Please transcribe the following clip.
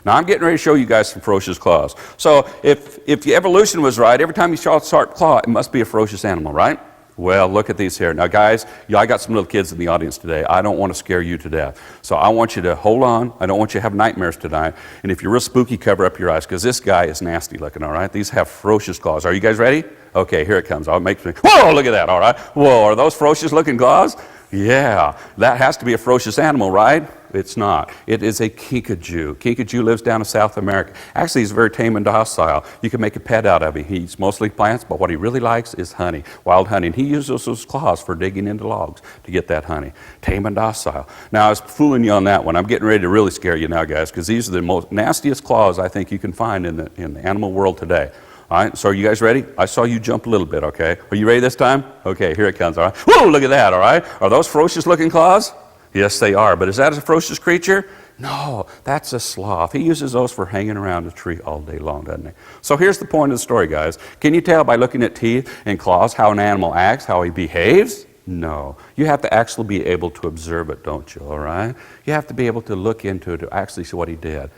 Now I'm getting ready to show you guys some ferocious claws. So if the evolution was right, every time you saw a sharp claw, it must be a ferocious animal, right? Well, look at these here. Now, guys, I got some little kids in the audience today. I don't want to scare you to death. So I want you to hold on. I don't want you to have nightmares tonight. And if you're real spooky, cover up your eyes, because this guy is nasty looking, all right? These have ferocious claws. Are you guys ready? Okay, here it comes. I'll make me, whoa, look at that, all right? Whoa, are those ferocious looking claws? Yeah, that has to be a ferocious animal, right? It's not. It is a kinkajou. Kinkajou lives down in South America. Actually, he's very tame and docile. You can make a pet out of him. He eats mostly plants, but what he really likes is honey, wild honey. And he uses those claws for digging into logs to get that honey. Tame and docile. Now, I was fooling you on that one. I'm getting ready to really scare you now, guys, because these are the most nastiest claws I think you can find in the animal world today. All right, so are you guys ready? I saw you jump a little bit, okay? Are you ready this time? Okay, here it comes, all right? Whoa, look at that, all right? Are those ferocious looking claws? Yes, they are. But is that a ferocious creature? No, that's a sloth. He uses those for hanging around a tree all day long, doesn't he? So here's the point of the story, guys. Can you tell by looking at teeth and claws how an animal acts, how he behaves? No. You have to actually be able to observe it, don't you, all right? You have to be able to look into it to actually see what he did.